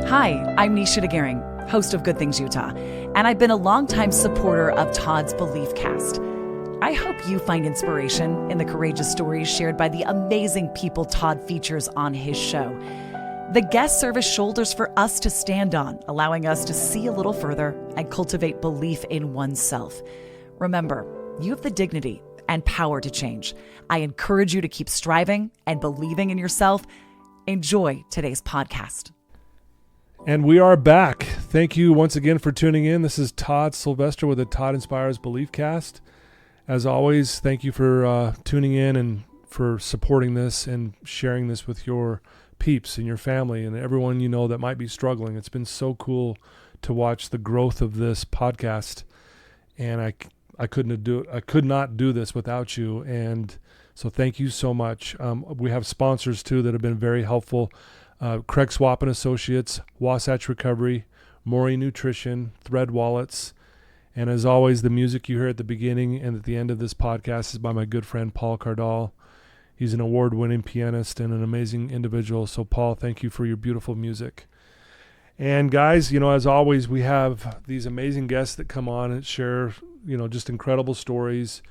Hi, I'm Nisha DeGaring, host of Good Things Utah, and I've been a longtime supporter of Todd's Belief Cast. I hope you find inspiration in the courageous stories shared by the amazing people Todd features on his show. The guests serve as shoulders for us to stand on, allowing us to see a little further and cultivate belief in oneself. Remember, you have the dignity and power to change. I encourage you to keep striving and believing in yourself. Enjoy today's podcast. And we are back. Thank you once again for tuning in. This is Todd Sylvester with the Todd Inspires Belief Cast. As always, thank you for tuning in and for supporting this and sharing this with your peeps and your family and everyone you know that might be struggling. It's been so cool to watch the growth of this podcast, and I could not do this without you. And so thank you so much. We have sponsors too that have been very helpful. Craig Swap and Associates, Wasatch Recovery, Maury Nutrition, Thread Wallets. And as always, the music you hear at the beginning and at the end of this podcast is by my good friend Paul Cardall. He's an award-winning pianist and an amazing individual. So Paul, thank you for your beautiful music. And guys, as always, we have these amazing guests that come on and share, just incredible stories.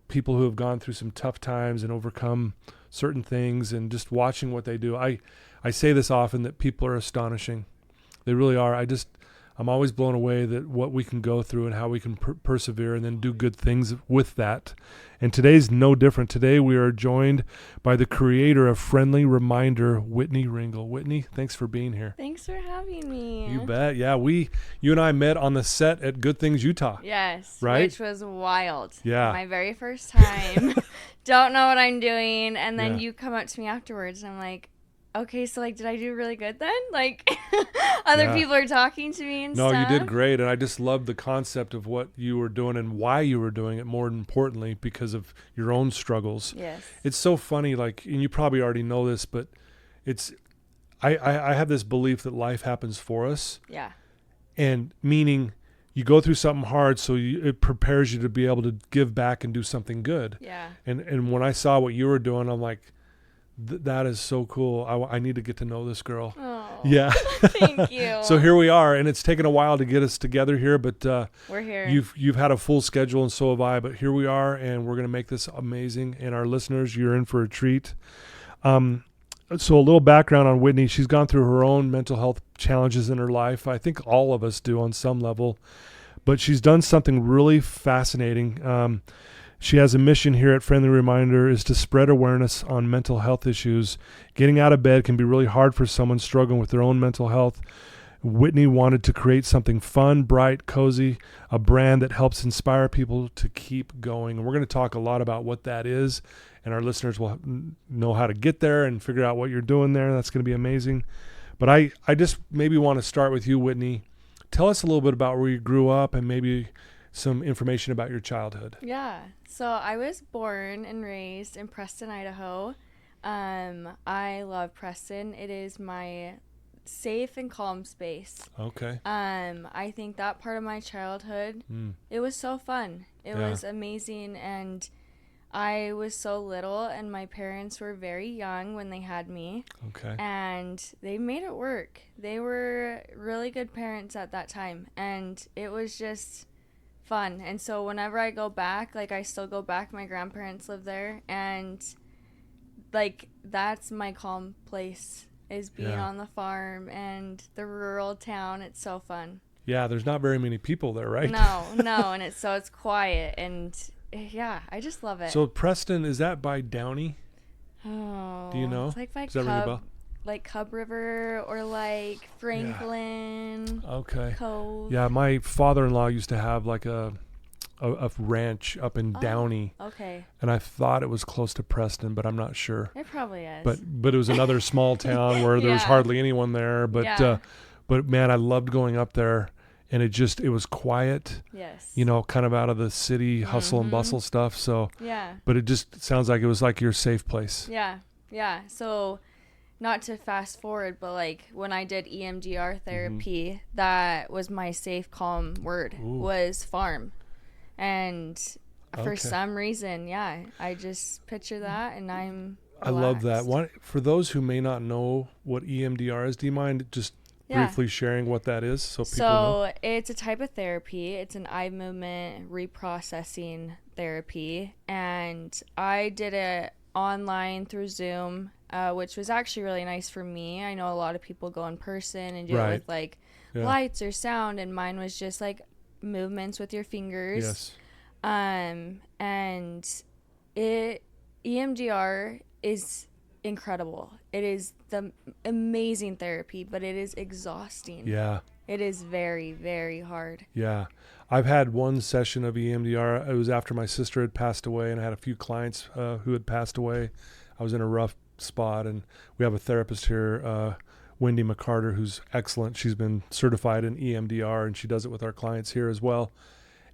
People who have gone through some tough times and overcome certain things, and just watching what they do. I say this often, that people are astonishing. They really are. I'm always blown away that what we can go through and how we can persevere and then do good things with that. And today's no different. Today we are joined by the creator of Friendly Reminder, Whitney Ringle. Whitney, thanks for being here. Thanks for having me. You bet. Yeah, you and I met on the set at Good Things Utah. Yes. Right? Which was wild. Yeah. My very first time. Don't know what I'm doing. And then you come up to me afterwards and I'm like, okay, so did I do really good then? Other people are talking to me and stuff. No, you did great. And I just loved the concept of what you were doing and why you were doing it, more importantly, because of your own struggles. Yes. It's so funny, and you probably already know this, but I have this belief that life happens for us. Yeah. And meaning you go through something hard, so it prepares you to be able to give back and do something good. Yeah. And when I saw what you were doing, I'm like, that is so cool. I need to get to know this girl. Oh, yeah. Thank you. So here we are, and it's taken a while to get us together here, but we're here. You've had a full schedule, and so have I, but here we are, and we're going to make this amazing. And our listeners, you're in for a treat. So a little background on Whitney. She's gone through her own mental health challenges in her life. I think all of us do on some level, but she's done something really fascinating. She has a mission here at Friendly Reminder is to spread awareness on mental health issues. Getting out of bed can be really hard for someone struggling with their own mental health. Whitney wanted to create something fun, bright, cozy, a brand that helps inspire people to keep going. And we're going to talk a lot about what that is, and our listeners will know how to get there and figure out what you're doing there. That's going to be amazing. But I just maybe want to start with you, Whitney. Tell us a little bit about where you grew up and maybe some information about your childhood. Yeah. So I was born and raised in Preston, Idaho. I love Preston. It is my safe and calm space. Okay. I think that part of my childhood, it was so fun. It was amazing, and I was so little, and my parents were very young when they had me. Okay. And they made it work. They were really good parents at that time, and it was just fun. And so whenever I go back, I still go back. My grandparents live there, and that's my calm place, is being on the farm and the rural town. It's so fun. Yeah, there's not very many people there, right? No, and it's quiet, and I just love it. So Preston, is that by Downey? Oh, do you know? It's by Does that ring a bell? Cub River or Franklin. Okay. Cove. Yeah, my father-in-law used to have a ranch up in Downey. Okay. And I thought it was close to Preston, but I'm not sure. It probably is. But it was another small town where there was hardly anyone there. But man, I loved going up there, and it was quiet. Yes. Kind of out of the city hustle and bustle stuff. So. Yeah. But it just sounds like it was like your safe place. Yeah. Yeah. So, not to fast forward, but when I did EMDR therapy, that was my safe, calm word. Was farm. And for some reason, I just picture that, and I'm relaxed. I love that. For those who may not know what EMDR is, do you mind just briefly sharing what that is so people know? So it's a type of therapy. It's an eye movement reprocessing therapy. And I did it online through Zoom, which was actually really nice for me. I know a lot of people go in person and do it with like lights or sound, and mine was just like movements with your fingers. Yes. And EMDR is incredible. It is the amazing therapy, but it is exhausting. Yeah. It is very, very hard. Yeah. I've had one session of EMDR. It was after my sister had passed away, and I had a few clients who had passed away. I was in a rough spot, and we have a therapist here, Wendy McCarter, who's excellent. She's been certified in EMDR, and she does it with our clients here as well.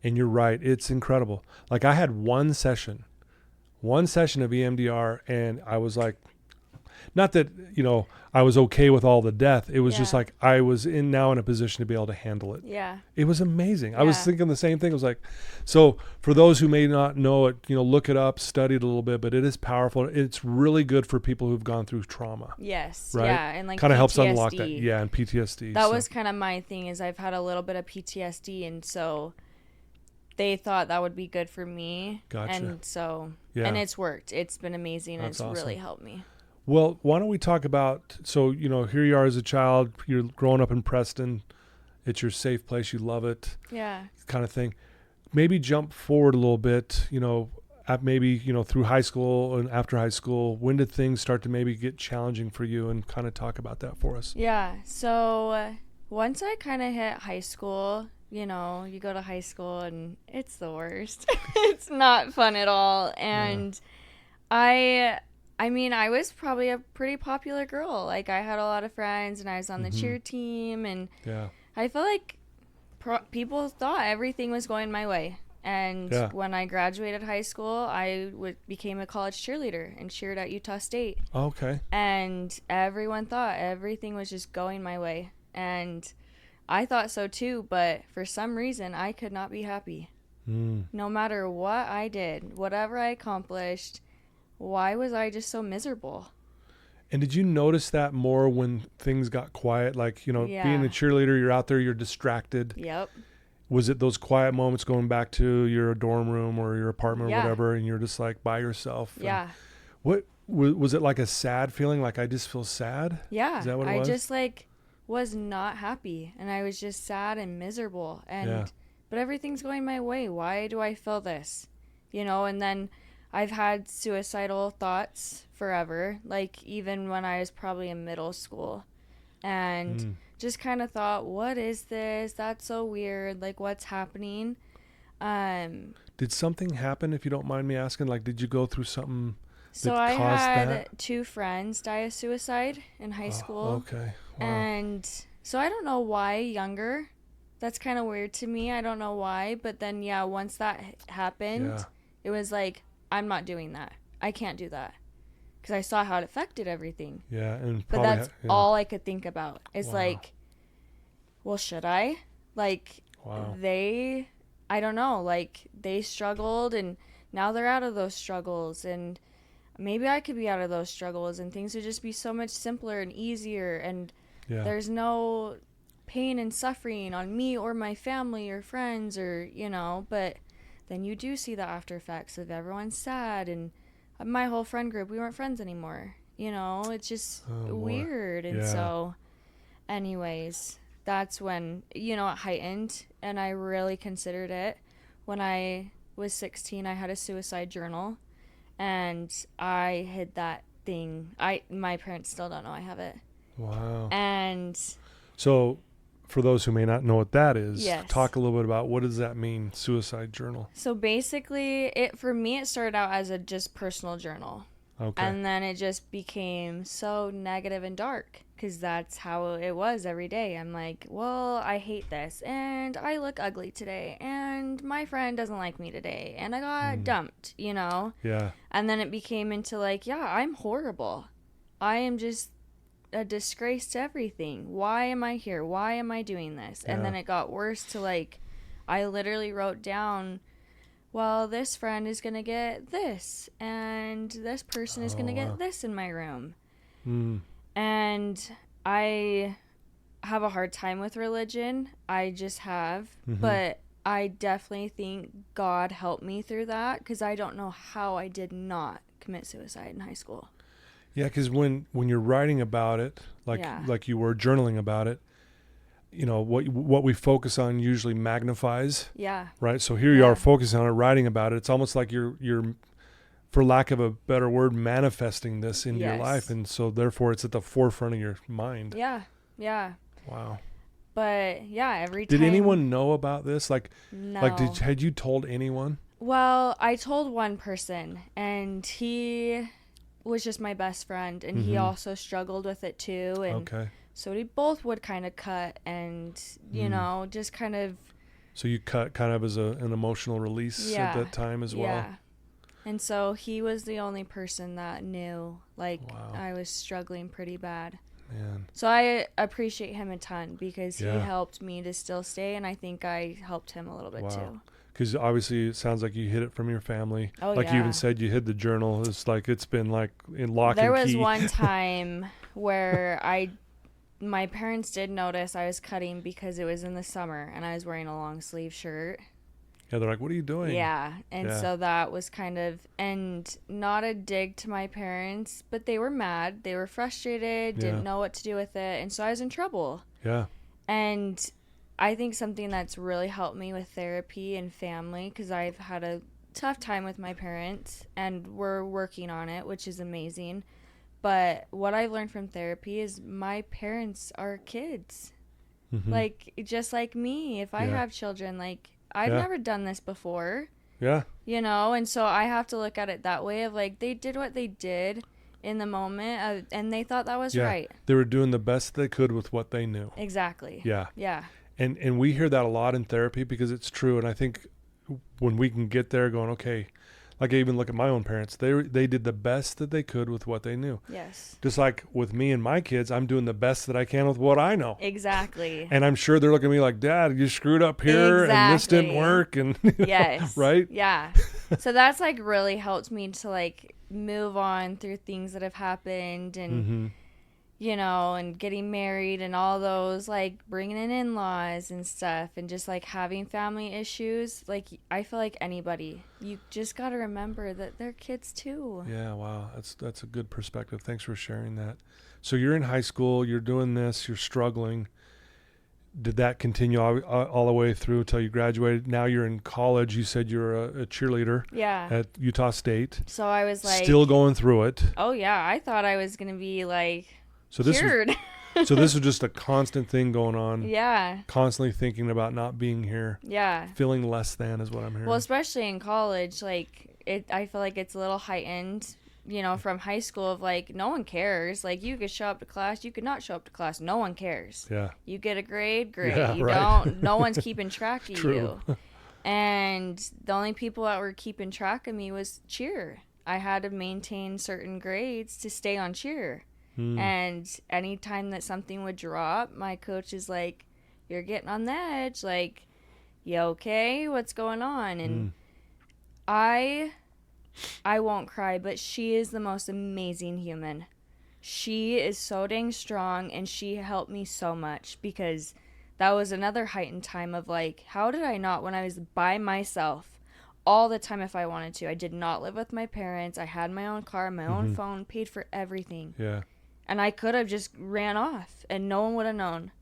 And you're right. It's incredible. Like, I had one session of EMDR, and I was like, not that, I was okay with all the death. It was just like I was now in a position to be able to handle it. Yeah. It was amazing. I was thinking the same thing. It was like, so for those who may not know it, look it up, study it a little bit, but it is powerful. It's really good for people who've gone through trauma. Yes. Right? Yeah. And like kind of PTSD. helps unlock that. Yeah. And PTSD. That was kind of my thing, is I've had a little bit of PTSD. And so they thought that would be good for me. Gotcha. And so, and it's worked. It's been amazing. That's It's awesome. really helped me. Well, why don't we talk about, so, here you are as a child, you're growing up in Preston. It's your safe place. You love it. Yeah. Kind of thing. Maybe jump forward a little bit, at maybe, through high school and after high school. When did things start to maybe get challenging for you, and kind of talk about that for us? Yeah. So once I kind of hit high school, you go to high school and it's the worst. It's not fun at all. And I mean, I was probably a pretty popular girl. Like, I had a lot of friends, and I was on the cheer team, and I felt like people thought everything was going my way. And when I graduated high school, I became a college cheerleader and cheered at Utah State. Okay. And everyone thought everything was just going my way. And I thought so too, but for some reason, I could not be happy. No matter what I did, whatever I accomplished, why was I just so miserable? And did you notice that more when things got quiet? Like, being a cheerleader, you're out there, you're distracted. Yep. Was it those quiet moments going back to your dorm room or your apartment or whatever, and you're just like by yourself? Yeah. What was it, like a sad feeling? Like, I just feel sad? Yeah. Is that what it was? I just was not happy, and I was just sad and miserable. But everything's going my way. Why do I feel this? And then I've had suicidal thoughts forever, like even when I was probably in middle school, and just kind of thought, what is this? That's so weird. Like, what's happening? Did something happen, if you don't mind me asking? Like, did you go through something so that I caused had that? 2 friends die of suicide in high school. Okay. Wow. And so I don't know why younger. That's kind of weird to me. I don't know why. But then, once that happened, it was like, I'm not doing that. I can't do that. Because I saw how it affected everything. Yeah. And but that's all I could think about. It's like, well, should I? Like, I don't know. Like, they struggled, and now they're out of those struggles. And maybe I could be out of those struggles, and things would just be so much simpler and easier. And there's no pain and suffering on me or my family or friends or, but then you do see the after effects of everyone's sad, and my whole friend group, we weren't friends anymore. It's just weird. And so anyways, that's when, it heightened, and I really considered it. When I was 16, I had a suicide journal, and I hid that thing. My parents still don't know I have it. Wow. And so, for those who may not know what that is, yes. Talk a little bit about, what does that mean, suicide journal? So basically, for me, it started out as a just personal journal. Okay. And then it just became so negative and dark, because that's how it was every day. I'm like, well, I hate this, and I look ugly today, and my friend doesn't like me today, and I got dumped, Yeah. And then it became into like, I'm horrible. I am just a disgrace to everything. Why am I here? Why am I doing this? And then it got worse to like, I literally wrote down, well, this friend is going to get this, and this person is going to get this in my room. And I have a hard time with religion. I just have. But I definitely think God helped me through that, because I don't know how I did not commit suicide in high school. Yeah, because when you're writing about it, like you were journaling about it, what we focus on usually magnifies. Yeah. Right. So here you are focusing on it, writing about it. It's almost like you're, for lack of a better word, manifesting this into your life, and so therefore it's at the forefront of your mind. Yeah. Yeah. Wow. But yeah, every time. Did anyone know about this? No. Had you told anyone? Well, I told one person, and he was just my best friend, and he also struggled with it too. And so we both would kind of cut, and just kind of. So you cut kind of as an emotional release at that time as well. Yeah. And so he was the only person that knew, I was struggling pretty bad. Man. So I appreciate him a ton, because he helped me to still stay, and I think I helped him a little bit too. Because obviously it sounds like you hid it from your family. Oh, you even said you hid the journal. It's like it's been like in lock and key. There was one time where my parents did notice I was cutting, because it was in the summer and I was wearing a long sleeve shirt. Yeah, they're like, what are you doing? Yeah, and so that was kind of, and not a dig to my parents, but they were mad. They were frustrated, didn't know what to do with it, and so I was in trouble. Yeah. And I think something that's really helped me with therapy and family, because I've had a tough time with my parents, and we're working on it, which is amazing. But what I've learned from therapy is my parents are kids. Just like me. If I have children, I've never done this before. Yeah. And so I have to look at it that way of they did what they did in the moment, and they thought that was right. They were doing the best they could with what they knew. Exactly. Yeah. Yeah. And we hear that a lot in therapy, because it's true. And I think when we can get there going, okay, I even look at my own parents, they did the best that they could with what they knew. Yes. Just like with me and my kids, I'm doing the best that I can with what I know. Exactly. And I'm sure they're looking at me like, Dad, you screwed up here and this didn't work. And yes. Right? Yeah. So that's really helped me to move on through things that have happened, and and getting married and all those, bringing in in-laws and stuff, and just having family issues. I feel like anybody, you just got to remember that they're kids too. Yeah. Wow. That's a good perspective. Thanks for sharing that. So you're in high school, you're doing this, you're struggling. Did that continue all the way through until you graduated? Now you're in college. You said you're a cheerleader at Utah State. So I was still going through it. Oh yeah. I thought I was going to be so this was just a constant thing going on. Yeah. Constantly thinking about not being here. Yeah. Feeling less than is what I'm hearing. Well, especially in college, I feel like it's a little heightened, from high school of no one cares. You could show up to class, you could not show up to class. No one cares. Yeah. You get a grade, great. Yeah, you don't, no one's keeping track of you. And the only people that were keeping track of me was cheer. I had to maintain certain grades to stay on cheer. And anytime that something would drop, my coach is like, you're getting on the edge. You okay? What's going on? And I won't cry, but she is the most amazing human. She is so dang strong, and she helped me so much, because that was another heightened time of how did I not, when I was by myself all the time if I wanted to. I did not live with my parents. I had my own car, my own phone, paid for everything. Yeah. And I could have just ran off, and no one would have known.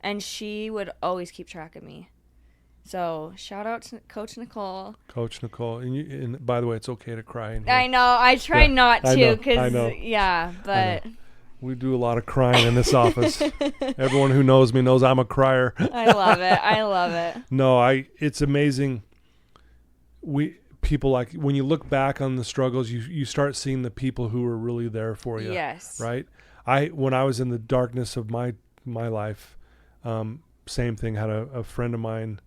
And she would always keep track of me. So shout out to Coach Nicole. Coach Nicole. And by the way, it's okay to cry in here. I know. I try not to, because, but. We do a lot of crying in this office. Everyone who knows me knows I'm a crier. I love it. I love it. No, it's amazing. People when you look back on the struggles, you start seeing the people who are really there for you. Yes. Right? When I was in the darkness of my life, same thing, had a friend of mine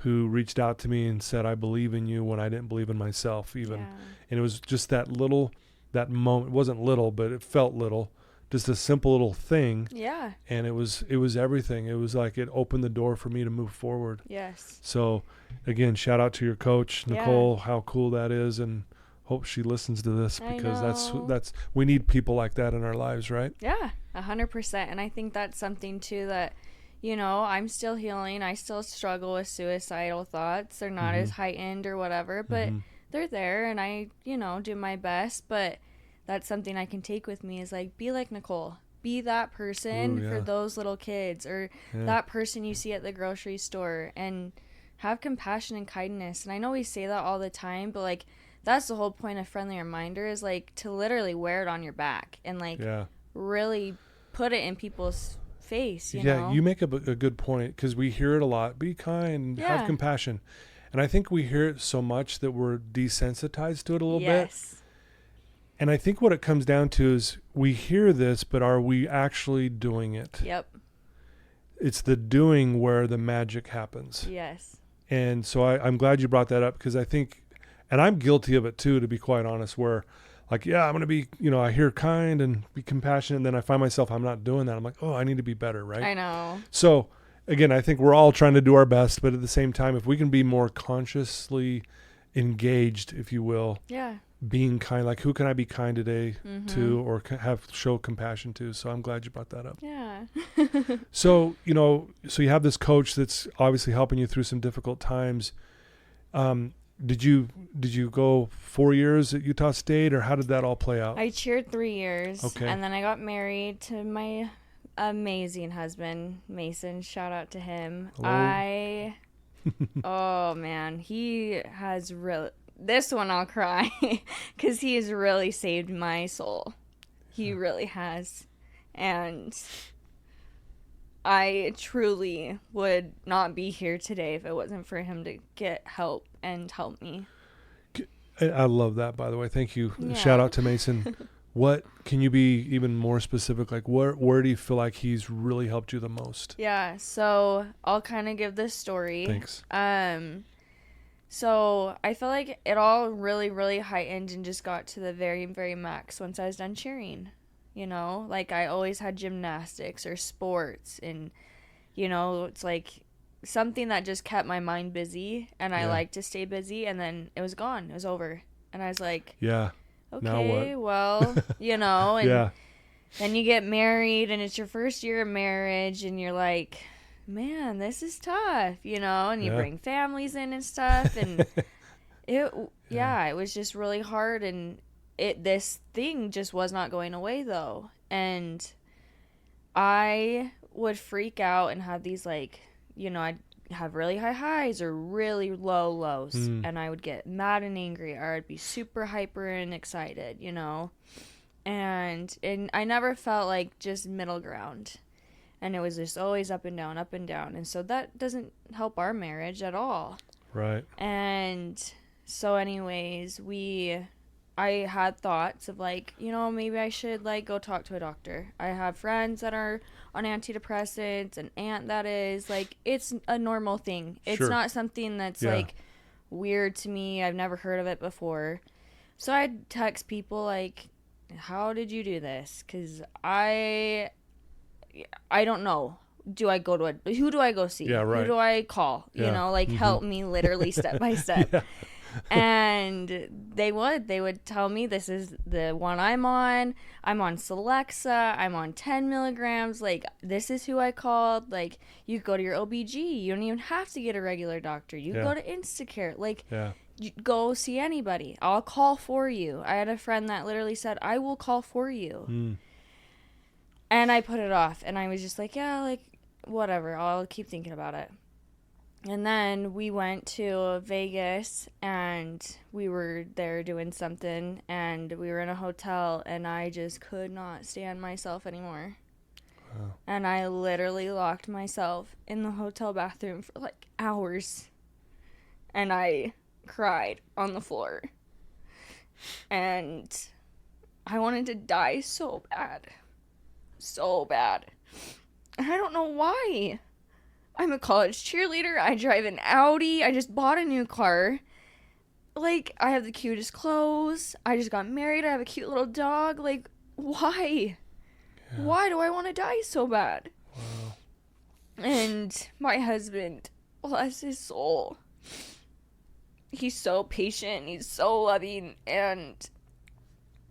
who reached out to me and said, I believe in you, when I didn't believe in myself even. Yeah. And it was just that moment. It wasn't little, but it felt little. Just a simple little thing. Yeah. And it was everything. It was it opened the door for me to move forward. Yes. So again, shout out to your coach, Nicole, how cool that is. And hope she listens to this, because that's we need people like that in our lives, right? Yeah, 100%. And I think that's something too that, you know, I'm still healing. I still struggle with suicidal thoughts. They're not as heightened or whatever, but they're there, and I, you know, do my best. But that's something I can take with me, is like, be like Nicole. Be that person for those little kids, or that person you see at the grocery store, and have compassion and kindness. And I know we say that all the time, but like, that's the whole point of Friendly Reminder, is like to literally wear it on your back and like really put it in people's face, you know? You make a good point, because we hear it a lot. Be kind, have compassion. And I think we hear it so much that we're desensitized to it a little bit. And I think what it comes down to is we hear this, but are we actually doing it? Yep. It's the doing where the magic happens. Yes. And so I'm glad you brought that up, because I think, and I'm guilty of it too, to be quite honest, where like, I'm going to be, you know, I hear kind and be compassionate, and then I find myself, I'm not doing that. I'm like, oh, I need to be better, right? I know. So again, I think we're all trying to do our best, but at the same time, if we can be more consciously engaged, if you will, being kind, like who can I be kind today to, or show compassion to? So I'm glad you brought that up. Yeah. So, you know, so you have this coach that's obviously helping you through some difficult times. Did you go 4 years at Utah State, or how did that all play out? I cheered 3 years. Okay. And then I got married to my amazing husband, Mason. Shout out to him. Hello. Oh man, he has really, this one I'll cry, because he has really saved my soul. He really has. And I truly would not be here today if it wasn't for him to get help and help me. I love that, by the way. Thank you. Yeah. Shout out to Mason. What can you be even more specific? Like, where do you feel like he's really helped you the most? Yeah, so I'll kind of give this story. Thanks. So I feel like it all really, really heightened and just got to the very, very max once I was done cheering. You know, like I always had gymnastics or sports, and, you know, it's like something that just kept my mind busy, and I like to stay busy, and then it was gone. It was over. And I was like, okay, well, you know, and then you get married, and it's your first year of marriage, and you're like, man, this is tough, you know, and you bring families in and stuff, and it was just really hard, and this thing just was not going away though, and I would freak out and have these, like, you know, I'd have really high highs or really low lows, and I would get mad and angry, or I'd be super hyper and excited, you know, and I never felt like just middle ground, and it was just always up and down, and so that doesn't help our marriage at all. Right. And so anyways, I had thoughts of, like, you know, maybe I should, like, go talk to a doctor. I have friends that are on antidepressants, an aunt that is, like, it's a normal thing. It's not something that's, like, weird to me. I've never heard of it before. So I'd text people, like, how did you do this? Because I don't know. Do I go to who do I go see? Yeah, right. Who do I call? You know, like, help me literally step by step. And they would tell me, this is the one I'm on Celexa, I'm on 10 milligrams, like, this is who I called. Like, you go to your OBG, you don't even have to get a regular doctor, you go to Instacare, like, you go see anybody, I'll call for you. I had a friend that literally said, I will call for you. And I put it off, and I was just like, yeah, like, whatever, I'll keep thinking about it. And then we went to Vegas, and we were there doing something, and we were in a hotel, and I just could not stand myself anymore. Wow. And I literally locked myself in the hotel bathroom for like hours, and I cried on the floor. And I wanted to die so bad. So bad. And I don't know why. I'm a college cheerleader. I drive an Audi. I just bought a new car. Like, I have the cutest clothes. I just got married. I have a cute little dog. Like, why? Yeah. Why do I want to die so bad? Wow. And my husband, bless his soul, he's so patient, he's so loving, and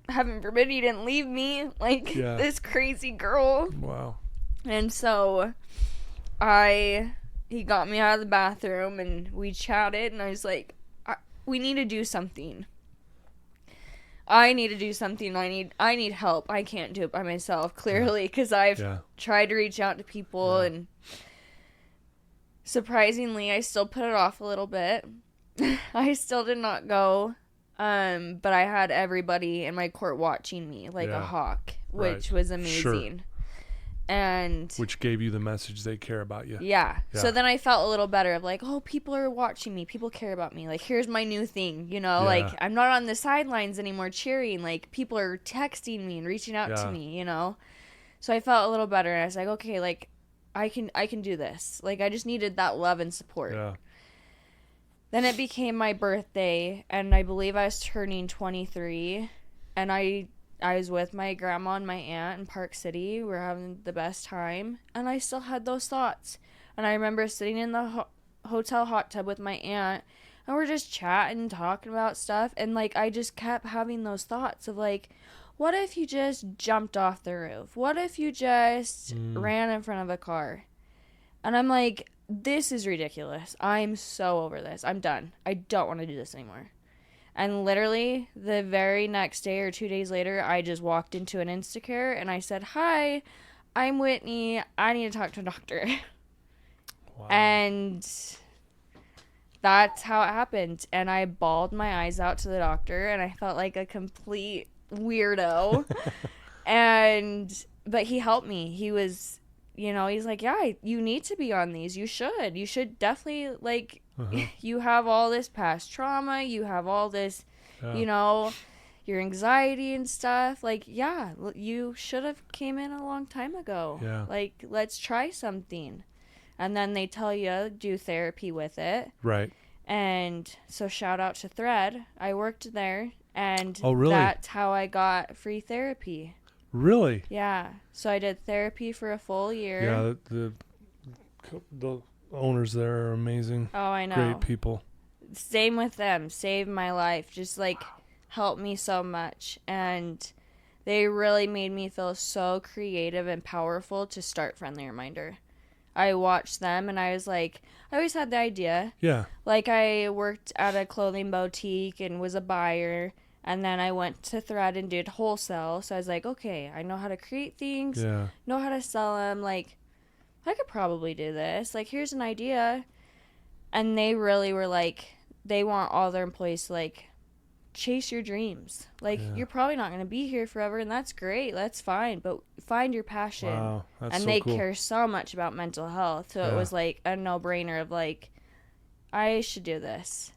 heaven forbid he didn't leave me like this crazy girl. Wow. And so he got me out of the bathroom and we chatted, and I was like, we need to do something. I need to do something. I need help. I can't do it by myself, clearly, because I've tried to reach out to people, and surprisingly, I still put it off a little bit. I still did not go, but I had everybody in my court watching me like a hawk, which was amazing. And which gave you the message they care about you. Yeah. So then I felt a little better of like, oh, people are watching me. People care about me. Like, here's my new thing, you know, like I'm not on the sidelines anymore cheering. Like, people are texting me and reaching out to me, you know? So I felt a little better, and I was like, okay, like I can do this. Like, I just needed that love and support. Yeah. Then it became my birthday, and I believe I was turning 23, and I was with my grandma and my aunt in Park City. We were having the best time, and I still had those thoughts. And I remember sitting in the hotel hot tub with my aunt, and we're just chatting, talking about stuff, and like I just kept having those thoughts of like, what if you just jumped off the roof? What if you just ran in front of a car? And I'm like, this is ridiculous. I'm so over this. I'm done. I don't want to do this anymore. And literally the very next day or 2 days later, I just walked into an Instacare and I said, hi, I'm Whitney. I need to talk to a doctor. Wow. And that's how it happened. And I bawled my eyes out to the doctor, and I felt like a complete weirdo. But he helped me. He was, you know, he's like, yeah, you need to be on these. You should definitely, like, you have all this past trauma. You have all this, you know, your anxiety and stuff. Like, yeah, you should have came in a long time ago. Yeah. Like, let's try something. And then they tell you, do therapy with it. Right. And so shout out to Thread. I worked there, and that's how I got free therapy. Really? Yeah. So I did therapy for a full year. Yeah, the owners there are amazing. Oh, I know. Great people. Same with them. Saved my life. Just like helped me so much. And they really made me feel so creative and powerful to start Friendly Reminder. I watched them and I was like, I always had the idea. Yeah. Like, I worked at a clothing boutique and was a buyer. And then I went to Thread and did wholesale. So I was like, okay, I know how to create things. Yeah. Know how to sell them. Like, I could probably do this. Like, here's an idea. And they really were like, they want all their employees to, like, chase your dreams. Like, you're probably not going to be here forever, and that's great. That's fine. But find your passion. Wow, that's and so they cool. care so much about mental health. So it was, like, a no-brainer of, like, I should do this.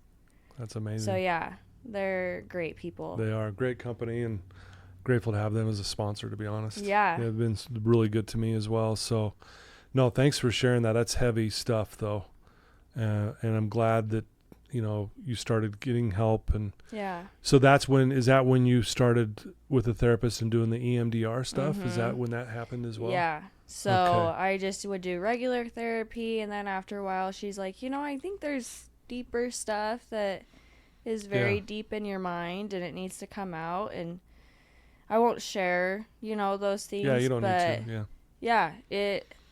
That's amazing. So, yeah, they're great people. They are a great company, and grateful to have them as a sponsor, to be honest. Yeah. They've been really good to me as well. So, no, thanks for sharing that. That's heavy stuff, though. And I'm glad that, you know, you started getting help. And so is that when you started with a therapist and doing the EMDR stuff? Mm-hmm. Is that when that happened as well? Yeah. So I just would do regular therapy. And then after a while, she's like, you know, I think there's deeper stuff that is very deep in your mind and it needs to come out. And I won't share, you know, those things. Yeah, you don't need to. Yeah.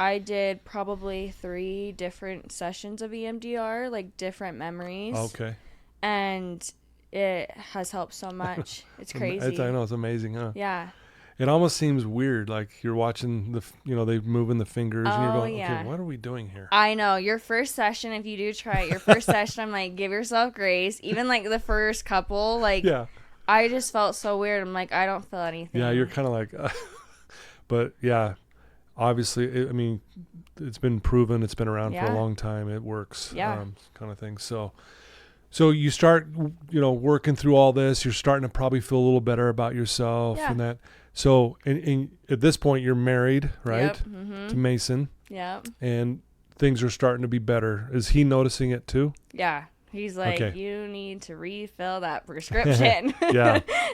I did probably 3 different sessions of EMDR, like different memories. Okay. And it has helped so much. It's crazy. I know, it's amazing, huh? Yeah. It almost seems weird, like you're watching they moving the fingers and you're going, okay, what are we doing here? I know. Your first session, if you do try it, your first session, I'm like, give yourself grace. Even like the first couple, like, I just felt so weird. I'm like, I don't feel anything. Yeah, you're kind of like, but yeah. Obviously, it's been proven. It's been around for a long time. It works, kind of thing. So you start, working through all this. You're starting to probably feel a little better about yourself and that. So, and at this point, you're married, right? Yep. Mm-hmm. To Mason. Yeah. And things are starting to be better. Is he noticing it too? Yeah. He's like, you need to refill that prescription.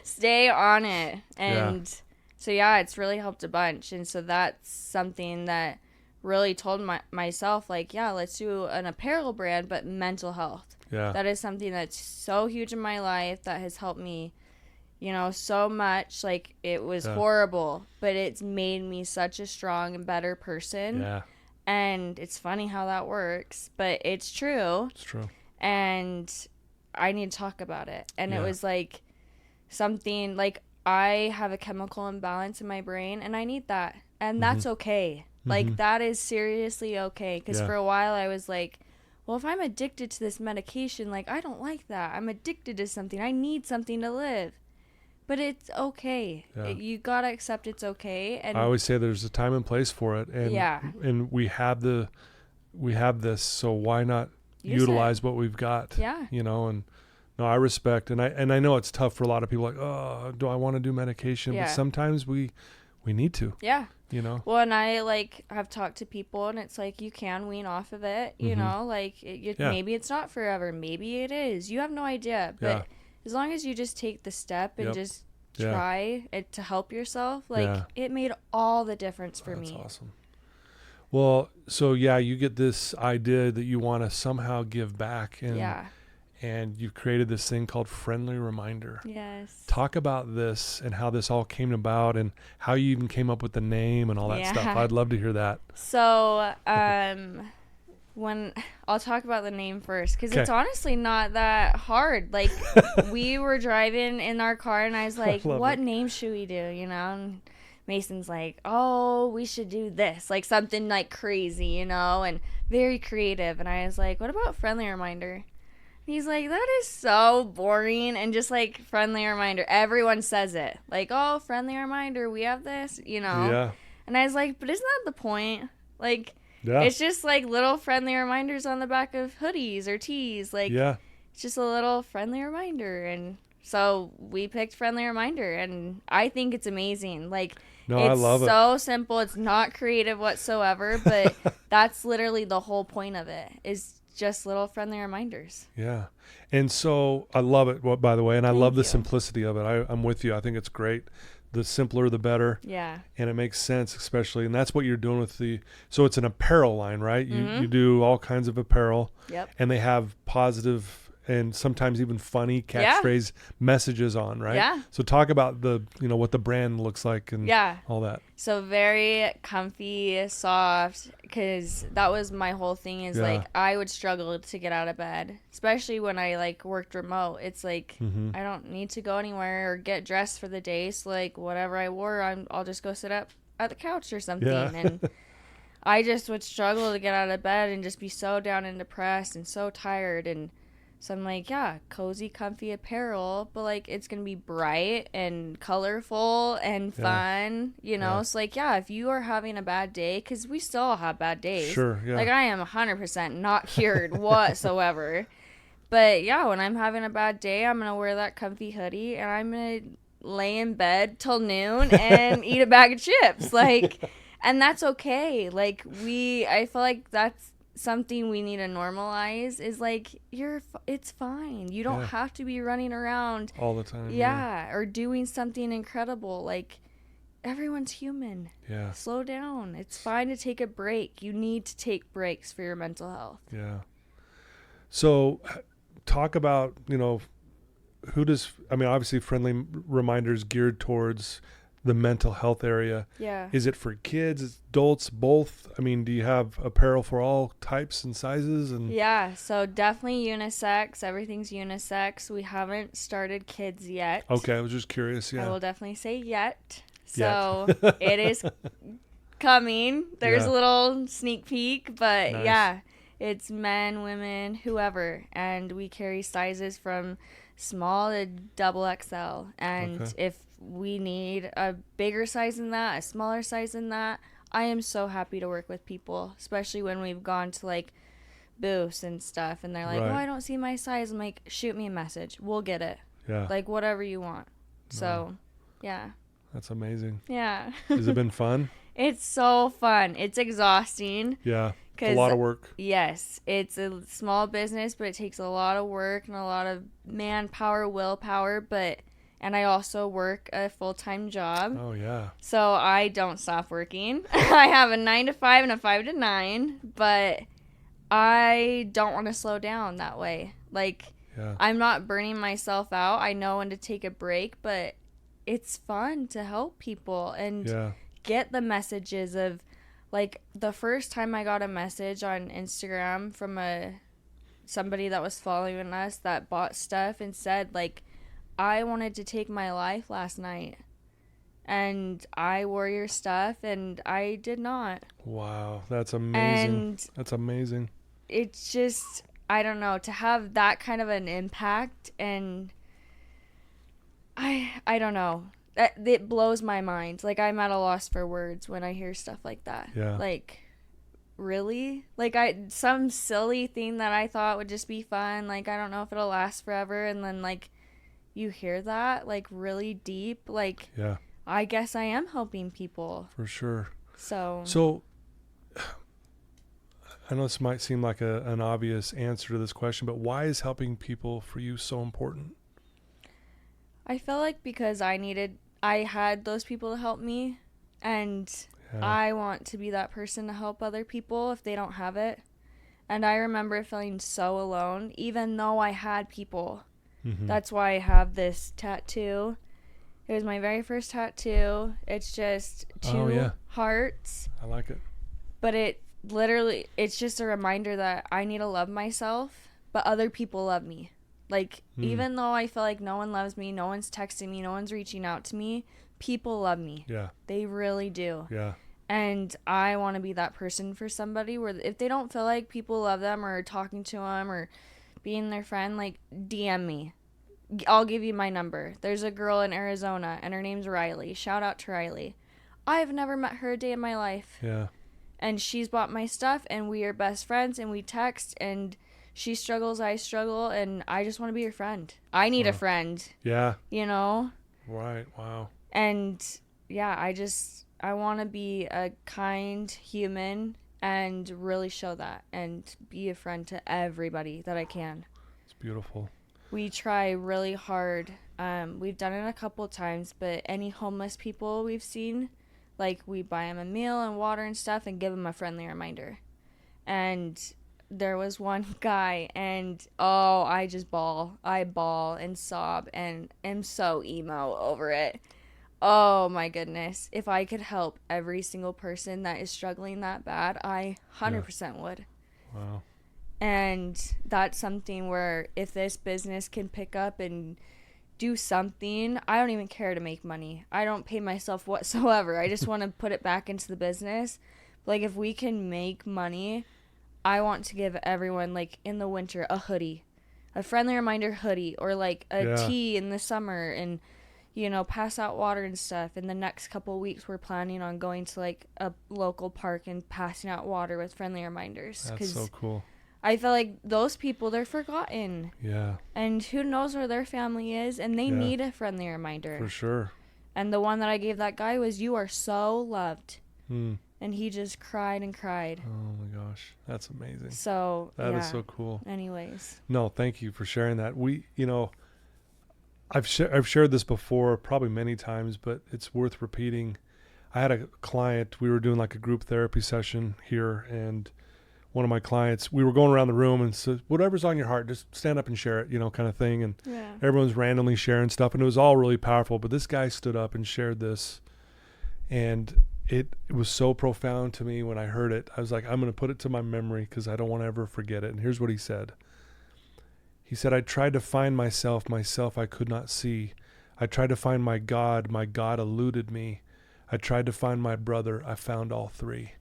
Stay on it. And... So, yeah, it's really helped a bunch. And so that's something that really told myself, like, yeah, let's do an apparel brand, but mental health. Yeah. That is something that's so huge in my life that has helped me, you know, so much. Like, it was horrible, but it's made me such a strong and better person. Yeah. And it's funny how that works, but it's true. It's true. And I need to talk about it. And it was like something, like, I have a chemical imbalance in my brain, and I need that. And that's okay. Like, that is seriously okay. Because for a while I was like, well, if I'm addicted to this medication, like, I don't like that. I'm addicted to something. I need something to live. But it's okay. Yeah. You got to accept it's okay. And I always say there's a time and place for it. And, and we have this, so why not utilize what we've got? Yeah. You know, and no, I respect. And I know it's tough for a lot of people, like, oh, do I want to do medication? Yeah. But sometimes we need to. Yeah. You know? Well, and I, like, have talked to people, and it's like, you can wean off of it, you know? Like, maybe it's not forever. Maybe it is. You have no idea. But as long as you just take the step and just try it to help yourself, like, it made all the difference for me. That's awesome. Well, so, you get this idea that you want to somehow give back. And you've created this thing called Friendly Reminder. Yes. Talk about this and how this all came about and how you even came up with the name and all that stuff. I'd love to hear that. So, when I'll talk about the name first, because it's honestly not that hard. Like, we were driving in our car, and I was like, what name should we do, you know? And Mason's like, oh, we should do this, like something like crazy, you know, and very creative. And I was like, what about Friendly Reminder? He's like, that is so boring, and just like Friendly Reminder. Everyone says it. Like, oh, Friendly Reminder, we have this, you know? Yeah. And I was like, but isn't that the point? Like, it's just like little friendly reminders on the back of hoodies or tees. Like, it's just a little friendly reminder. And so we picked Friendly Reminder, and I think it's amazing. Like, I love it. It's so simple. It's not creative whatsoever, but that's literally the whole point of it, is just little friendly reminders. Yeah. And so I love it, by the way, and I love the simplicity of it. I'm with you. I think it's great. The simpler, the better. Yeah. And it makes sense, especially, and that's what you're doing with so it's an apparel line, right? You do all kinds of apparel. Yep. And they have positive and sometimes even funny catchphrase messages on, right? Yeah. So talk about what the brand looks like and all that. So very comfy, soft, because that was my whole thing, is like, I would struggle to get out of bed, especially when I like worked remote. It's like, I don't need to go anywhere or get dressed for the day. So like, whatever I wore, I'll just go sit up at the couch or something. Yeah. And I just would struggle to get out of bed and just be so down and depressed and so tired. And so I'm like, cozy, comfy apparel, but like, it's going to be bright and colorful and fun, you know? So like, if you are having a bad day, because we still have bad days. Sure, yeah. Like, I am 100% not cured whatsoever. But when I'm having a bad day, I'm going to wear that comfy hoodie, and I'm going to lay in bed till noon and eat a bag of chips. Like, and that's okay. Like, I feel like that's something we need to normalize, is like, it's fine. You don't have to be running around all the time. Or doing something incredible. Like, everyone's human. Yeah. Slow down. It's fine to take a break. You need to take breaks for your mental health. Yeah. So talk about, obviously Friendly Reminders geared towards the mental health area. Yeah. Is it for kids, adults, both? I mean, do you have apparel for all types and sizes? And so definitely unisex. Everything's unisex. We haven't started kids yet. Okay, I was just curious. Yeah. I will definitely say yet. So it is coming. There's a little sneak peek, but nice. It's men, women, whoever, and we carry sizes from small to double XL. And if we need a bigger size than that, a smaller size than that, I am so happy to work with people, especially when we've gone to like booths and stuff, and they're like, oh, I don't see my size. I'm like, shoot me a message. We'll get it. Yeah. Like, whatever you want. So, That's amazing. Yeah. Has it been fun? It's so fun. It's exhausting. Yeah. It's a lot of work. Yes. It's a small business, but it takes a lot of work and a lot of manpower, willpower, but And I also work a full-time job. Oh, yeah. So I don't stop working. I have a 9 to 5 and a 5 to 9, but I don't want to slow down that way. Like, I'm not burning myself out. I know when to take a break, but it's fun to help people and get the messages of, like, the first time I got a message on Instagram from somebody that was following us that bought stuff and said, like, I wanted to take my life last night and I wore your stuff and I did not. Wow, that's amazing. And that's amazing. It's just, I don't know, to have that kind of an impact, and I don't know. It blows my mind. Like, I'm at a loss for words when I hear stuff like that. Yeah. Like, really? Like, some silly thing that I thought would just be fun. Like, I don't know if it'll last forever. And then, like, you hear that, like, really deep. Like, I guess I am helping people. For sure. So I know this might seem like an obvious answer to this question, but why is helping people for you so important? I feel like because I had those people to help me, and I want to be that person to help other people if they don't have it. And I remember feeling so alone, even though I had people. Mm-hmm. That's why I have this tattoo. It was my very first tattoo. It's just two hearts. I like it. But it's just a reminder that I need to love myself, but other people love me. Like, even though I feel like no one loves me, no one's texting me, no one's reaching out to me, people love me. Yeah. They really do. Yeah. And I want to be that person for somebody where if they don't feel like people love them or talking to them or being their friend, like, DM me. I'll give you my number. There's a girl in Arizona, and her name's Riley. Shout out to Riley. I've never met her a day in my life. Yeah. And she's bought my stuff, and we are best friends, and we text, and she struggles, I struggle, and I just want to be her friend. I need a friend. Yeah. You know? Right. Wow. And, yeah, I want to be a kind human and really show that and be a friend to everybody that I can. It's beautiful. We try really hard. We've done it a couple times, but any homeless people we've seen, like, we buy them a meal and water and stuff and give them a friendly reminder. And there was one guy, and I just bawl. I bawl and sob and am so emo over it. Oh my goodness. If I could help every single person that is struggling that bad, I 100% would. Wow. And that's something where if this business can pick up and do something, I don't even care to make money. I don't pay myself whatsoever. I just want to put it back into the business. Like, if we can make money, I want to give everyone, like, in the winter, a hoodie, a friendly reminder hoodie, or like a tea in the summer, and, you know, pass out water and stuff. In the next couple of weeks, we're planning on going to, like, a local park and passing out water with friendly reminders. That's so cool. I feel like those people, they're forgotten. Yeah. And who knows where their family is, and they need a friendly reminder. For sure. And the one that I gave that guy was, "You are so loved." And he just cried and cried. Oh my gosh. That's amazing. So, that is so cool. Anyways. No, thank you for sharing that. I've shared this before, probably many times, but it's worth repeating. I had a client, we were doing like a group therapy session here, and one of my clients, we were going around the room and said, whatever's on your heart, just stand up and share it, kind of thing. And everyone's randomly sharing stuff, and it was all really powerful. But this guy stood up and shared this, and it was so profound to me when I heard it. I was like, I'm going to put it to my memory because I don't want to ever forget it. And here's what he said. He said, I tried to find myself I could not see. I tried to find my God eluded me. I tried to find my brother, I found all three.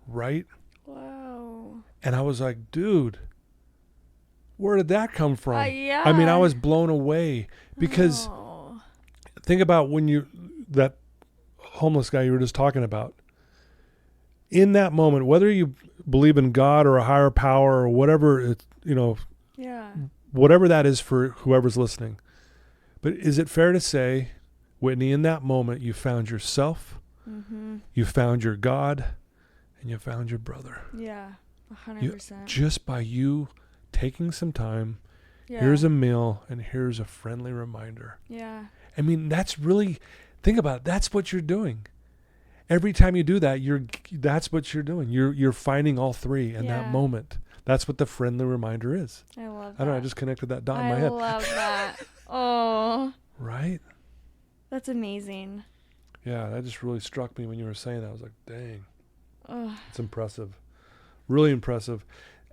Right? Wow. And I was like, dude, where did that come from? Yeah. I mean, I was blown away because think about that homeless guy you were just talking about. In that moment, whether you believe in God or a higher power or whatever, whatever that is for whoever's listening. But is it fair to say, Whitney, in that moment, you found yourself, you found your God, and you found your brother. Yeah, 100%. Just by you taking some time Here's a meal, and here's a friendly reminder. Yeah. I mean, that's really, think about it. That's what you're doing. Every time you do that, that's what you're doing. You're finding all three in that moment. That's what the friendly reminder is. I love that. I don't know. I just connected that dot in my head. I love that. Oh. Right? That's amazing. Yeah, that just really struck me when you were saying that. I was like, dang. Oh. It's impressive. Really impressive.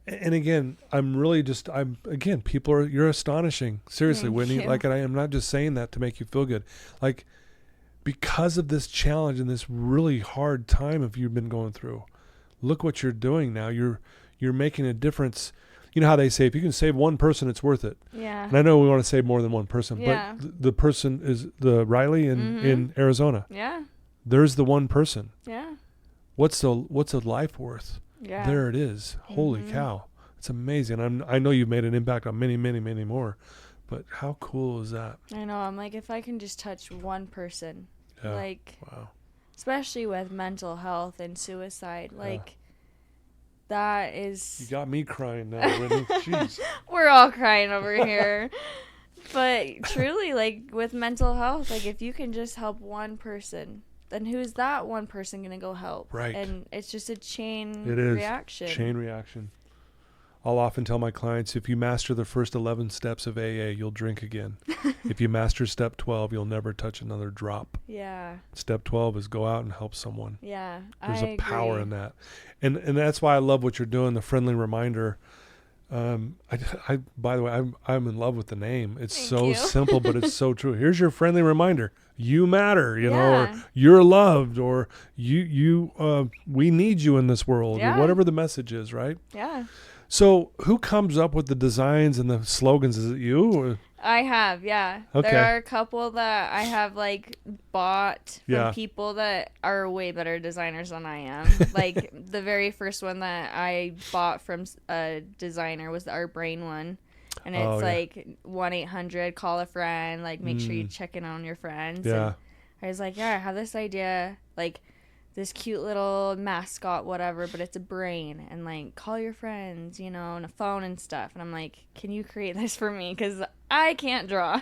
And again, you're astonishing. Seriously, Thank Whitney. you. Like, I am not just saying that to make you feel good. Like, because of this challenge and this really hard time you've been going through, look what you're doing now. You're making a difference. You know how they say, if you can save one person, it's worth it. Yeah. And I know we want to save more than one person, but the person is the Riley in Arizona. Yeah. There's the one person. Yeah. What's a life worth? Yeah. There it is. Holy cow. It's amazing. I know you've made an impact on many, many, many more, but how cool is that? I know. I'm like, if I can just touch one person, wow. Especially with mental health and suicide, that is. You got me crying now, Whitney. Jeez. We're all crying over here. But truly, like with mental health, like if you can just help one person, then who's that one person going to go help? Right. And it's just a chain reaction. Chain reaction. I'll often tell my clients, if you master the first 11 steps of AA, you'll drink again. If you master step 12, you'll never touch another drop. Yeah. Step 12 is go out and help someone. Yeah. There's a power in that. And that's why I love what you're doing, the friendly reminder. I by the way, I'm in love with the name. It's so simple, but it's so true. Here's your friendly reminder. You matter, you know, or you're loved, or we need you in this world, or whatever the message is, right? Yeah. So who comes up with the designs and the slogans? Is it you? Or? I have, yeah. Okay. There are a couple that I have bought from people that are way better designers than I am. Like the very first one that I bought from a designer was Our Brain one. And it's 1-800 call a friend, make sure you check in on your friends. Yeah. And I was like, I have this idea, this cute little mascot, whatever, but it's a brain, and call your friends, and a phone and stuff. And I'm like, can you create this for me? Because I can't draw.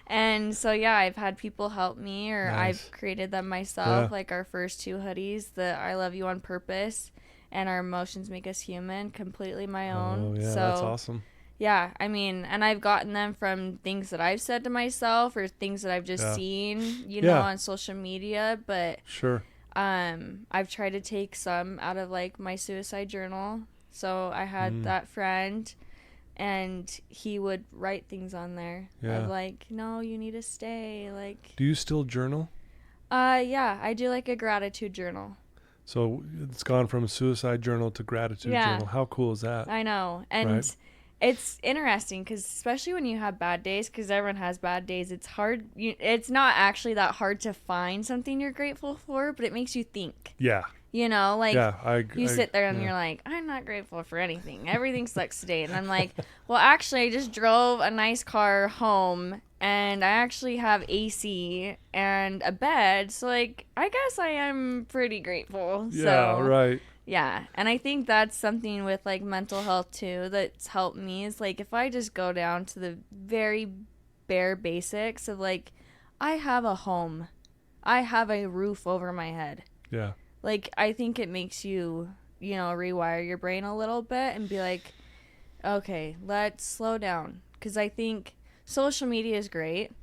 And so, I've had people help me, or I've created them myself, like our first 2 hoodies, the I Love You on Purpose and Our Emotions Make Us Human, completely my own. Oh, yeah, so, that's awesome. Yeah, I mean, and I've gotten them from things that I've said to myself or things that I've just seen, on social media, but... Sure. I've tried to take some out of my suicide journal. So I had that friend, and he would write things on there. Of no, you need to stay. Do you still journal? Yeah, I do a gratitude journal. So it's gone from a suicide journal to gratitude journal. How cool is that? I know. And it's interesting because especially when you have bad days, because everyone has bad days, it's hard. It's not actually that hard to find something you're grateful for, but it makes you think. Yeah. You sit there and you're like, I'm not grateful for anything. Everything sucks today. And I'm like, well, actually, I just drove a nice car home, and I actually have AC and a bed. So, I guess I am pretty grateful. Yeah, right. Yeah, and I think that's something with mental health too that's helped me is if I just go down to the very bare basics of I have a home, I have a roof over my head. Yeah. I think it makes you, rewire your brain a little bit and be like, okay, let's slow down, because I think social media is great,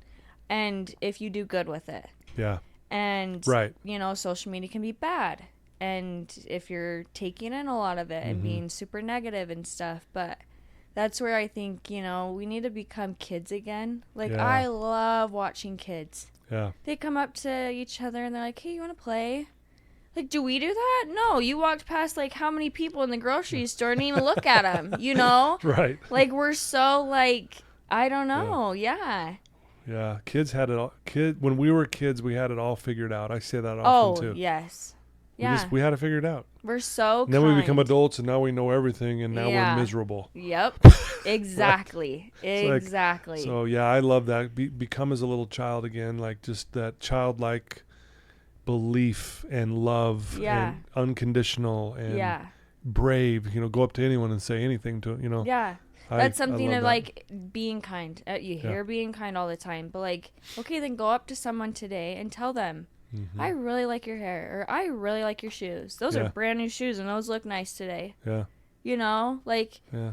and if you do good with it. Yeah. And social media can be bad. And if you're taking in a lot of it and being super negative and stuff, but that's where I think, we need to become kids again. I love watching kids. Yeah. They come up to each other and they're like, hey, you want to play? Do we do that? No, you walked past how many people in the grocery store and didn't even look at them, Right. We're so I don't know. Yeah. Yeah. Kids had it all. When we were kids, we had it all figured out. I say that often too. Oh, yes. Yeah. We had to figure it out. We're so and then we become adults, and now we know everything, and now we're miserable. Yep. Exactly. Right. Exactly. So, I love that. Become as a little child again, just that childlike belief and love and unconditional and brave. Go up to anyone and say anything to Yeah. That's something of like being kind. You hear being kind all the time, but like, okay, then go up to someone today and tell them, I really like your hair, or I really like your shoes. Those are brand new shoes and those look nice today. Yeah. You know, like, yeah.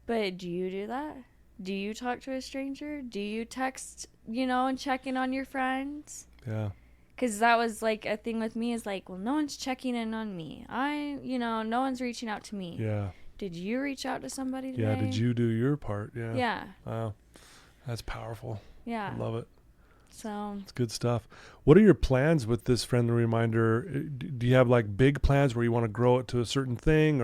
But do you do that? Do you talk to a stranger? Do you text, and check in on your friends? Yeah. Because that was like a thing with me is like, well, no one's checking in on me. No one's reaching out to me. Yeah. Did you reach out to somebody today? Yeah, did you do your part? Yeah. Yeah. Wow. That's powerful. Yeah. I love it. So. It's good stuff. What are your plans with this friendly reminder? Do you have like big plans where you want to grow it to a certain thing,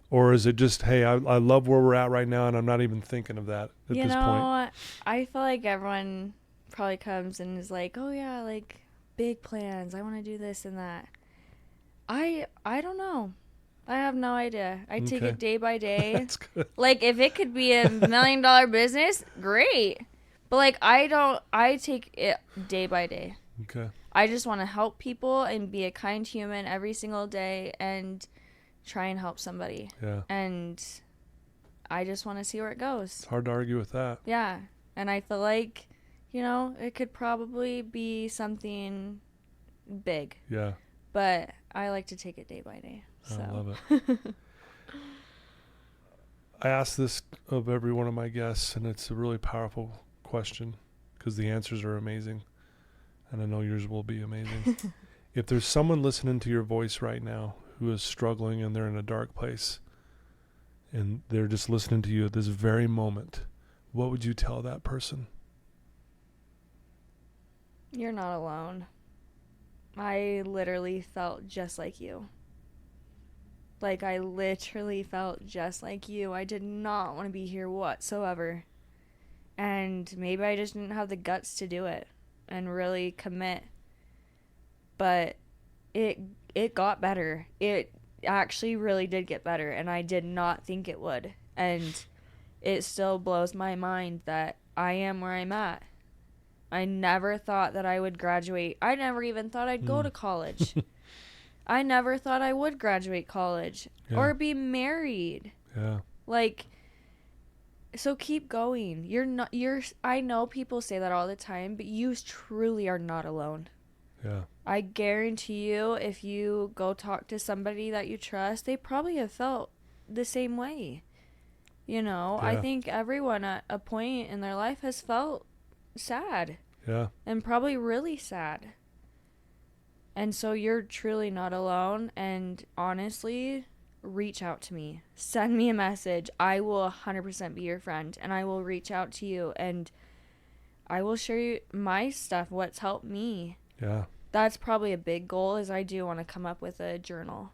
or is it just, hey, I love where we're at right now and I'm not even thinking of that at this point? I feel like everyone probably comes and is like, oh yeah, like big plans. I want to do this and that. I don't know. I have no idea. I take it day by day. That's good. Like, if it could be $1 million business, great. But, like, I take it day by day. Okay. I just want to help people and be a kind human every single day and try and help somebody. Yeah. And I just want to see where it goes. It's hard to argue with that. Yeah. And I feel like, it could probably be something big. Yeah. But I like to take it day by day. So. I love it. I ask this of every one of my guests, and it's a really powerful question because the answers are amazing, and I know yours will be amazing. If there's someone listening to your voice right now who is struggling and they're in a dark place and they're just listening to you at this very moment, what would you tell that person? You're not alone. I literally felt just like you. Like, I literally felt just like you. I did not want to be here whatsoever. And maybe I just didn't have the guts to do it and really commit. But it got better. It actually really did get better, and I did not think it would. And it still blows my mind that I am where I'm at. I never thought that I would graduate. I never even thought I'd go to college. I never thought I would graduate college or be married. Yeah. Like, so keep going. I know people say that all the time, but you truly are not alone. Yeah. I guarantee you, if you go talk to somebody that you trust, they probably have felt the same way. I think everyone at a point in their life has felt sad. Yeah. And probably really sad. And so you're truly not alone. And honestly, reach out to me. Send me a message. I will 100% be your friend. And I will reach out to you. And I will share you my stuff, what's helped me. Yeah. That's probably a big goal, is I do want to come up with a journal.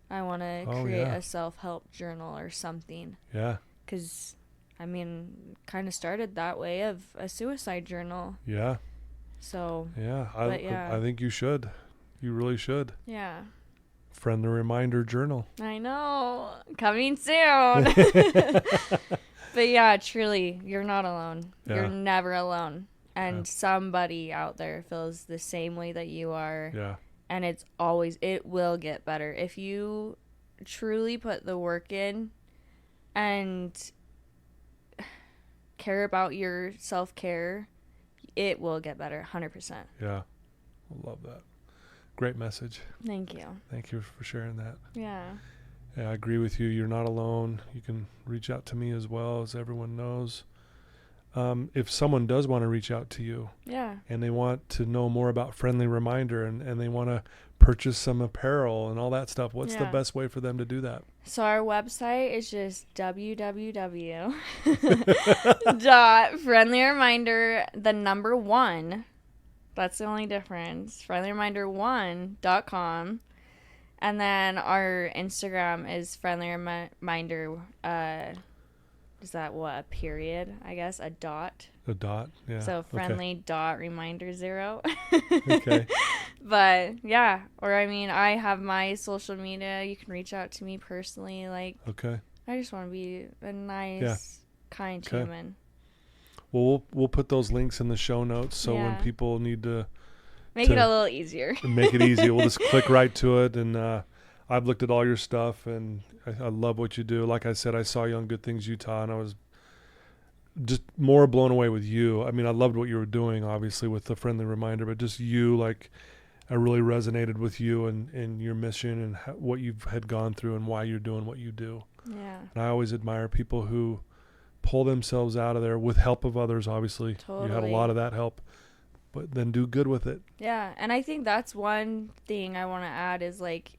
I want to create a self-help journal or something. Yeah. Because, kind of started that way of a suicide journal. Yeah. So. Yeah. I think you should. You really should. Yeah. Friendly reminder journal. I know. Coming soon. But yeah, truly, you're not alone. Yeah. You're never alone. And somebody out there feels the same way that you are. Yeah. And it will get better. If you truly put the work in and care about your self-care, it will get better, 100%. Yeah. I love that. Great message. Thank you. Thank you for sharing that. Yeah. Yeah, I agree with you. You're not alone. You can reach out to me as well, as everyone knows. If someone does want to reach out to you and they want to know more about Friendly Reminder and they want to purchase some apparel and all that stuff, what's the best way for them to do that? So our website is just www.friendlyreminder1. That's the only difference. friendlyreminder1.com. And then our Instagram is friendlyreminder. Is that what? A period? I guess a dot. A dot, yeah. So friendly dot reminder 0. Okay. But yeah, or I have my social media. You can reach out to me personally. Like, okay. I just want to be a nice, kind human. Well, we'll put those links in the show notes, so when people need to make it a little easier. Make it easy. We'll just click right to it, and I've looked at all your stuff, and I love what you do. Like I said, I saw you on Good Things Utah, and I was just more blown away with you. I mean, I loved what you were doing, obviously, with the friendly reminder, but just you, like, I really resonated with you and your mission and what you've had gone through and why you're doing what you do. Yeah. And I always admire people who pull themselves out of there with help of others, obviously. Totally. You had a lot of that help, but then do good with it. Yeah, and I think that's one thing I want to add is, like,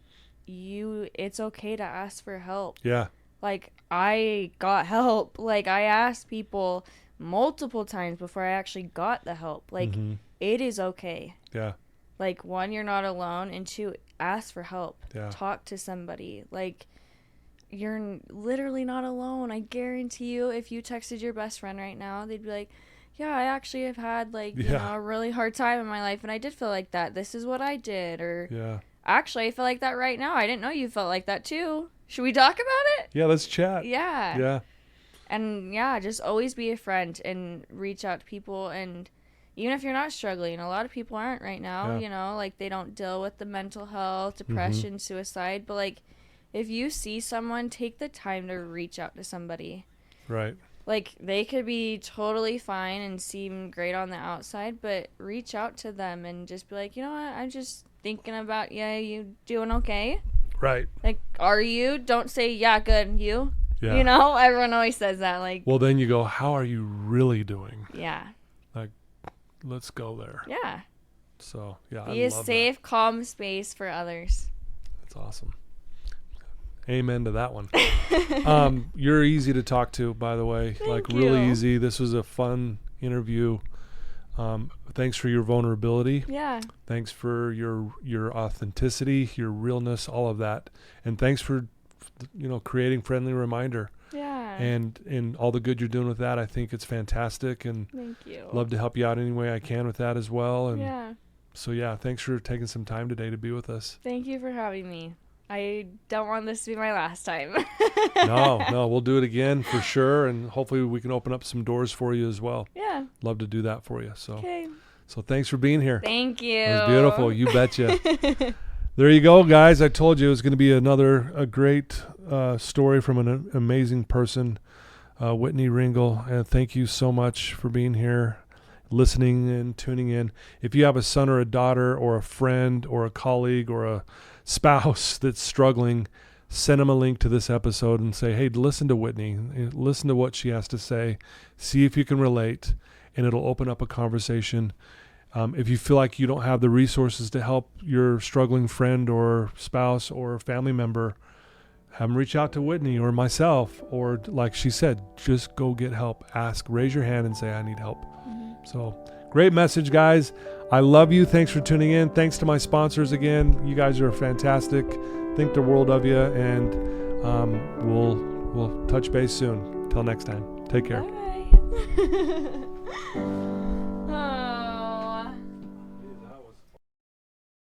it's okay to ask for help. Yeah. Like, I got help. Like, I asked people multiple times before I actually got the help. Like, it is okay. Yeah. Like, 1, you're not alone, and 2, ask for help. Yeah. Talk to somebody. Like, you're literally not alone. I guarantee you, if you texted your best friend right now, they'd be like, yeah, I actually have had, like, you know, a really hard time in my life, and I did feel like that. This is what I did. Or, actually, I feel like that right now. I didn't know you felt like that, too. Should we talk about it? Yeah, let's chat. Yeah. Yeah. And, yeah, just always be a friend and reach out to people. And even if you're not struggling, a lot of people aren't right now, you know, like, they don't deal with the mental health, depression, suicide. But, like, if you see someone, take the time to reach out to somebody. Right. Like, they could be totally fine and seem great on the outside, but reach out to them and just be like, you know what, I'm just thinking about you doing okay? Right. Like, are you? Don't say, yeah, good, you? Yeah. You know, everyone always says that. Like, well, then you go, how are you really doing? Yeah. Like, let's go there. Yeah. So, yeah, be a safe, calm space for others. That's awesome. Amen to that one. You're easy to talk to, by the way. Thank really you. easy. This was a fun interview. Thanks for your vulnerability. Yeah. Thanks for your authenticity, your realness, all of that. And thanks for, you know, creating Friendly Reminder. Yeah. And all the good you're doing with that. I think it's fantastic, and thank you. love to help you out any way I can with that as well. And yeah. so, yeah, thanks for taking some time today to be with us. Thank you for having me. I don't want this to be my last time. No, we'll do it again for sure, and hopefully we can open up some doors for you as well. Yeah. Love to do that for you. So, Okay. So thanks for being here. Thank you. It was beautiful. You betcha. There you go, guys. I told you it was going to be a great story from an amazing person, Whitney Ringle. And thank you so much for being here, listening and tuning in. If you have a son or a daughter or a friend or a colleague or a spouse that's struggling, send them a link to this episode and say, hey, listen to Whitney. Listen to what she has to say. See if you can relate, and it'll open up a conversation. If you feel like you don't have the resources to help your struggling friend or spouse or family member, have them reach out to Whitney or myself, or like she said, just go get help. Ask, raise your hand and say, I need help. So great message, guys. I love you. Thanks for tuning in. Thanks to my sponsors again. You guys are fantastic. Think the world of you, and we'll touch base soon. Till next time. Take care. Bye.